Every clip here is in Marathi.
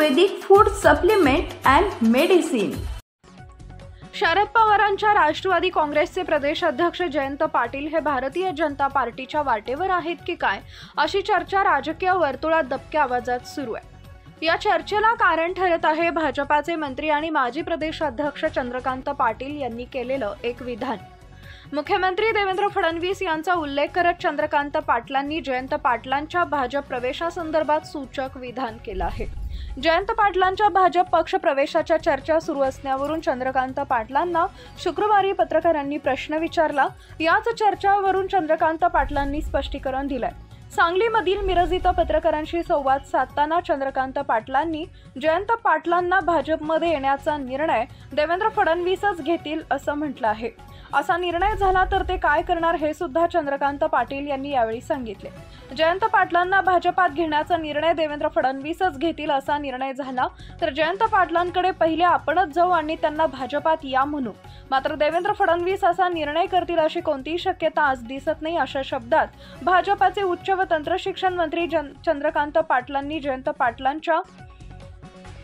Ayurvedic food supplement and medicine. Sharad पवारांच्या राष्ट्रवादी काँग्रेसचे प्रदेश अध्यक्ष जयंत पाटील हे भारतीय जनता पार्टीच्या वाटेवर आहेत की काय, अशी चर्चा राजकीय वर्तुळात दबक्या आवाजात सुरू आहे। या चर्चेला कारण ठरत आहे भाजपाचे मंत्री आणि माजी प्रदेश अध्यक्ष चंद्रकांत पाटील यांनी केलेलं एक विधान। मुख्यमंत्री देवेंद्र फडणवीस यांचा उल्लेख करत चंद्रकांत पाटलांनी जयंत पाटलांच्या भाजप प्रवेशासंदर्भात सूचक विधान केलं आहे। जयंत पाटलांच्या भाजप पक्ष प्रवेशाच्या चर्चा सुरू असण्यावरून चंद्रकांत पाटलांना शुक्रवारी पत्रकारांनी प्रश्न विचारला। याच चर्चावरून चंद्रकांत पाटलांनी स्पष्टीकरण दिलंय। सांगलीमधील मिरज इथं पत्रकारांशी संवाद साधताना चंद्रकांत पाटलांनी जयंत पाटलांना भाजपमध्ये येण्याचा निर्णय देवेंद्र फडणवीसच घेतील असं म्हटलं आहे। असा निर्णय झाला तर ते काय करणार हे सुद्धा चंद्रकांत पाटील यांनी यावेळी सांगितले। जयंत पाटलांना भाजपात घेण्याचा निर्णय देवेंद्र फडणवीसच घेतील असा निर्णय झाला तर जयंत पाटलांकडे पहिले आपणच जाऊ आणि त्यांना भाजपात या म्हणू, मात्र देवेंद्र फडणवीस असा निर्णय करतील अशी कोणतीही शक्यता आज दिसत नाही, अशा शब्दात भाजपाचे उच्च व तंत्र शिक्षण मंत्री चंद्रकांत पाटलांनी जयंत पाटलांच्या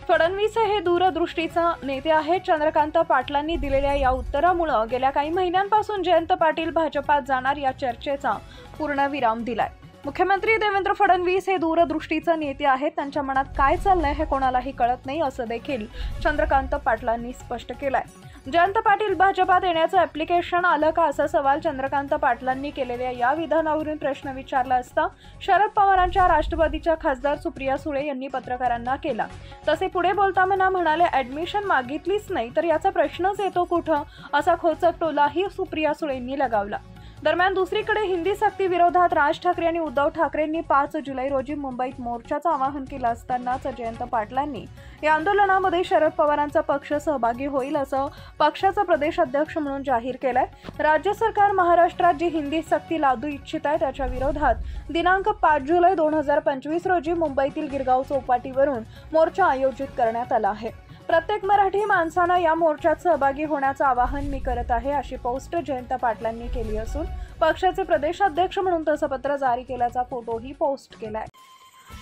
फडणवीस हे दूरदृष्टीचे नेते आहेत। चंद्रकांत पाटलांनी दिलेल्या या उत्तरामुळे गेल्या काही महिन्यांपासून जयंत पाटील भाजपात जाणार या चर्चेचा पूर्णविराम दिलाय। मुख्यमंत्री देवेंद्र फडणवीस हे दूरदृष्टीचे नेते आहेत, त्यांच्या मनात काय चाललंय हे कोणालाही कळत नाही असं देखील चंद्रकांत पाटलांनी स्पष्ट केलंय। जयंत पाटील भाजपात येण्याचं ऍप्लिकेशन आलं का असा सवाल चंद्रकांत पाटलांनी केलेल्या या विधानावरून प्रश्न विचारला असता शरद पवारांच्या राष्ट्रवादीच्या खासदार सुप्रिया सुळे यांनी पत्रकारांना केला। तसे पुढे बोलताना म्हणाले, ऍडमिशन मागितलीच नाही तर याचा प्रश्नच येतो कुठं, असा खोचक टोलाही सुप्रिया सुळेंनी लगावला। दरम्यान दुसरीकडे हिंदी सक्ती विरोधात राज ठाकरे आणि उद्धव ठाकरेंनी 5 जुलै रोजी मुंबईत मोर्चाचं आवाहन केलं असतानाच जयंत पाटलांनी या आंदोलनामध्ये शरद पवारांचा पक्ष सहभागी होईल असं पक्षाचा प्रदेश अध्यक्ष म्हणून जाहीर केलंय। राज्य सरकार महाराष्ट्रात जी हिंदी सक्ती लादू इच्छित आहे त्याच्या विरोधात दिनांक 5 जुलै 2025 रोजी मुंबईतील गिरगाव चौपाटीवरून मोर्चा आयोजित करण्यात आला आहे। प्रत्येक मराठी माणसानं या मोर्चात सहभागी होण्याचं आवाहन मी करत आहे, अशी पोस्ट जयंत पाटलांनी केली असून पक्षाचे प्रदेश अध्यक्ष म्हणून तसं पत्र जारी केल्याचा फोटोही पोस्ट केलाय।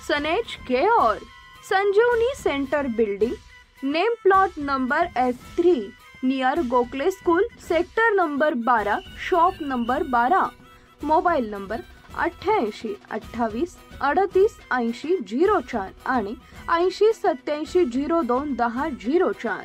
सनेज care Sanjivani centre building, name plot number F3 near Gokhale school, sector number 12, shop number 12, mobile number 88 28 38 80 04 आणि 80 87 02 10 04।